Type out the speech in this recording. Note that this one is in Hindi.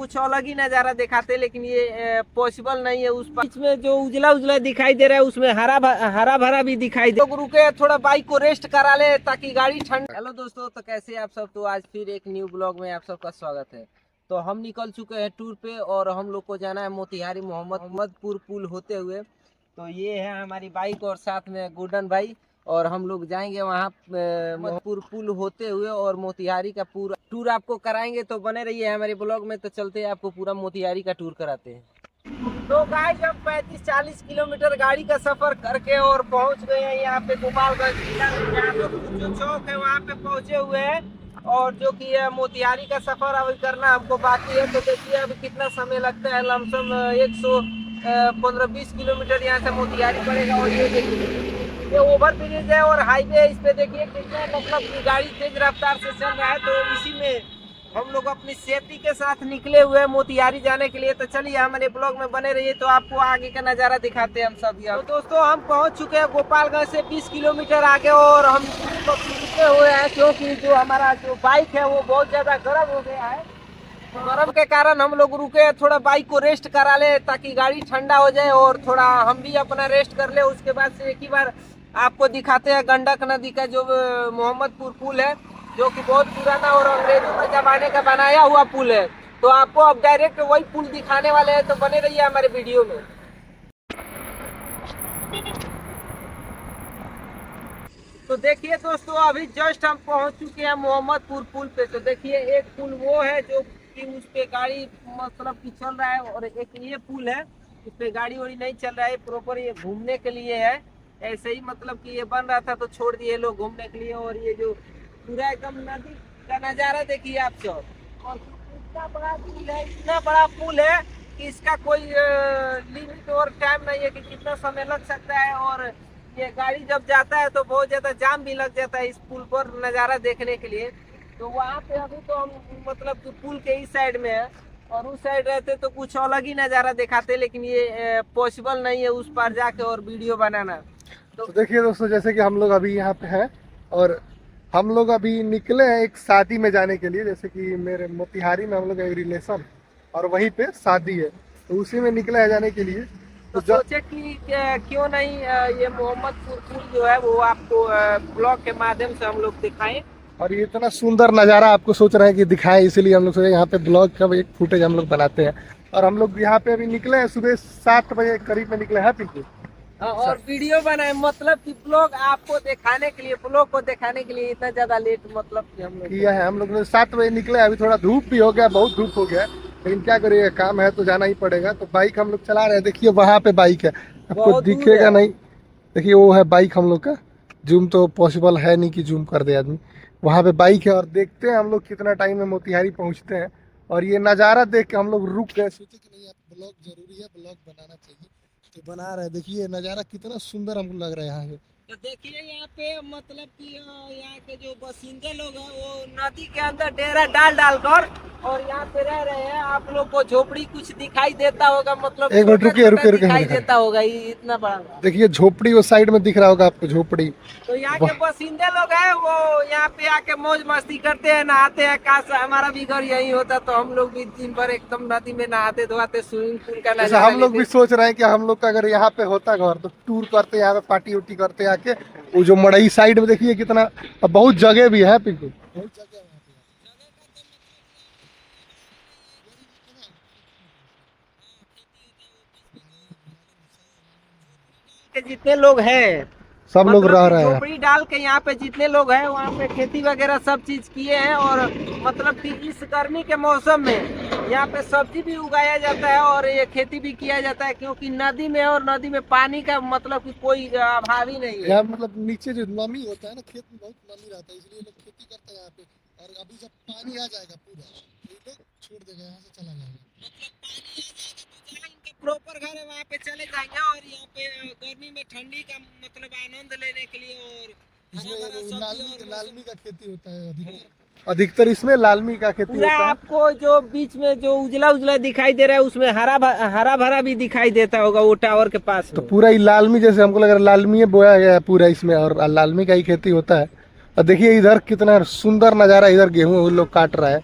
कुछ अलग ही नजारा दिखाते, लेकिन ये पॉसिबल नहीं है। उस बीच में जो उजला उजला दिखाई दे रहा है उसमें हरा भरा भी दिखाई दे। लोग रुके थोड़ा बाइक को रेस्ट करा ले ताकि गाड़ी ठंड। हेलो दोस्तों, तो कैसे आप सब? तो आज फिर एक न्यू ब्लॉग में आप सबका स्वागत है। तो हम निकल चुके हैं टूर पे और हम लोग को जाना है मोतिहारी मोहम्मदपुर पुल होते हुए। तो ये है हमारी बाइक और साथ में गोल्डन भाई, और हम लोग जाएंगे वहाँ मोहम्मदपुर पुल होते हुए और मोतिहारी का पूरा टूर आपको कराएंगे। तो बने रहिए हमारे ब्लॉग में। तो चलते हैं, आपको पूरा मोतिहारी का टूर कराते हैं। तो गाइस, हम 35-40 किलोमीटर गाड़ी का सफर करके और पहुंच गए हैं यहाँ पे गोपालगंज जिला में। यहाँ पे जो चौक है वहाँ पे पहुंचे हुए हैं, और जो कि मोतिहारी का सफर अभी करना हमको बाकी है। तो देखिए अभी कितना समय लगता है। लमसम 115-20 किलोमीटर यहाँ से मोतिहारी पड़ेगा। और ये देखिए ये ओवर ब्रिज है और हाईवे है। इस पे देखिए कितना मतलब की गाड़ी तेज रफ्तार से चल रहा है। तो इसी में हम लोग अपनी सेफ्टी के साथ निकले हुए हैं मोतिहारी जाने के लिए। तो चलिए हमारे ब्लॉग में बने रहिए, तो आपको आगे का नजारा दिखाते हैं हम सब। तो दोस्तों, हम पहुंच चुके हैं गोपालगंज से 20 किलोमीटर आगे, और हम रुके हुए हैं क्योंकि जो हमारा जो बाइक है वो बहुत ज्यादा गर्म हो गया है। गर्म के कारण हम लोग रुके, थोड़ा बाइक को रेस्ट करा ले ताकि गाड़ी ठंडा हो जाए और थोड़ा हम भी अपना रेस्ट कर ले। उसके बाद से एक ही बार आपको दिखाते हैं गंडक नदी का जो मोहम्मदपुर पुल है, जो कि बहुत पुराना और अंग्रेजों के जमाने का बनाया हुआ पुल है। तो आपको अब डायरेक्ट वही पुल दिखाने वाले हैं। तो बने रहिए हमारे वीडियो में। तो देखिए दोस्तों, अभी जस्ट हम पहुंच चुके हैं मोहम्मदपुर पुल पे। तो देखिए एक पुल वो है जो कि उस पे गाड़ी मतलब कि चल रहा है, और एक ये पुल है उस पे गाड़ी वाड़ी नहीं चल रहा है। प्रॉपर ये घूमने के लिए है। ऐसे ही मतलब कि ये बन रहा था तो छोड़ दिए लोग घूमने के लिए। और ये जो पूरा एकदम नदी का नजारा देखिए आप सब। और इतना बड़ा पुल है, इतना बड़ा पुल है कि इसका कोई लिमिट और टाइम नहीं है कि कितना समय लग सकता है। और ये गाड़ी जब जाता है तो बहुत ज्यादा जाम भी लग जाता है इस पुल पर नजारा देखने के लिए। तो वहाँ पे अभी तो हम मतलब कि पुल के इस साइड में है, और उस साइड रहते तो कुछ अलग ही नजारा दिखाते, लेकिन ये पॉसिबल नहीं है उस पार जाके और वीडियो बनाना। तो देखिए दोस्तों, जैसे कि हम लोग अभी यहाँ पे हैं और हम लोग अभी निकले हैं एक शादी में जाने के लिए। जैसे कि मेरे मोतिहारी में हम लोग एक रिलेशन और वहीं पे शादी है, तो उसी में निकले हैं जाने के लिए। तो सोचे कि क्यों नहीं ये मोहम्मदपुर पुल जो है वो आपको ब्लॉग के माध्यम से हम लोग दिखाएं। और ये इतना सुंदर नज़ारा आपको सोच रहे हैं कि दिखाएं, इसीलिए हम लोग सोचे यहाँ पे ब्लॉग का एक फुटेज हम लोग बनाते हैं। और हम लोग यहाँ पे अभी निकले हैं सुबह 7 बजे करीब में निकले हैं पिंकू। और वीडियो बनाए मतलब कि ब्लॉग आपको दिखाने के लिए, ब्लॉग को दिखाने के लिए इतना ज्यादा लेट मतलब कि हम लोग किया है। हम लोग 7 बजे निकले। अभी थोड़ा धूप भी हो गया, बहुत धूप हो गया, लेकिन क्या करिए, काम है तो जाना ही पड़ेगा। तो बाइक हम लोग चला रहे हैं। देखिए वहाँ पे बाइक है, आपको दिखेगा नहीं। देखिए वो है बाइक हम लोग का। जूम तो पॉसिबल है नहीं कि जूम कर दे आदमी। वहाँ पे बाइक है, और देखते हैं हम लोग कितना टाइम में मोतिहारी पहुँचते हैं। और ये नज़ारा देख के हम लोग रुक गए, सोचे कि नहीं आप ब्लॉग जरूरी है, ब्लॉग बनाना चाहिए, तो बना रहे हैं। देखिए नज़ारा कितना सुंदर हमको लग रहा है यहाँ पे। तो देखिए यहाँ पे मतलब कि यहाँ के जो बासिंदे लोग हैं वो नदी के अंदर डेरा डाल कर और यहाँ पे रह रहे हैं। आप लोग को झोपड़ी कुछ दिखाई देता होगा, मतलब एक मिनट रुकिए दिखाई देता होगा इतना बड़ा। देखिए झोपड़ी वो साइड में दिख रहा होगा आपको, झोपड़ी। तो यहाँ के बासिंदे लोग हैं वो यहाँ पे आके मौज मस्ती करते हैं, नहाते हैं। काश हमारा भी घर यही होता तो हम लोग भी दिन भर एकदम नदी में नहाते धोते, स्विमिंग पूल का नजारा। हम लोग भी सोच रहे हैं कि हम लोग का अगर यहाँ पे होता घर तो टूर करते, यहाँ पे पार्टी उर्टी करते आके। वो जो मड़ई साइड में देखिए कितना बहुत जगह भी है पिंकू, बहुत जगह के जितने लोग हैं सब लोग रह रहे हैं। झोपड़ी डाल के यहाँ पे जितने लोग हैं वहाँ पे खेती वगैरह सब चीज किए हैं। और मतलब कि इस गर्मी के मौसम में यहाँ पे सब्जी भी उगाया जाता है और ये खेती भी किया जाता है, क्योंकि नदी में और नदी में पानी का मतलब कि कोई अभाव ही नहीं है। यहाँ मतलब नीचे जो नमी होता है ना, खेत में बहुत नमी रहता है, इसलिए लोग खेती करते हैं यहाँ पे। और अभी जब पानी आ जाएगा पूरा तो ये लोग छोड़ देगा, यहाँ से चला जाएगा। प्रॉपर घर है वहाँ पे चले जाएंगे और यहाँ पे गर्मी में ठंडी का मतलब आनंद लेने के लिए। और इसमें लालमी का खेती होता है अधिकतर इसमें लालमी का खेती होता है। आपको जो बीच में जो उजला उजला दिखाई दे रहा है उसमें हरा भरा भी दिखाई देता होगा वो टावर के पास। तो पूरा ही लालमी, जैसे हमको लग रहा है लालमी बोया गया है पूरा इसमें, और लालमी का ही खेती होता है। और देखिए इधर कितना सुंदर नजारा, इधर गेहूं लोग काट रहा है।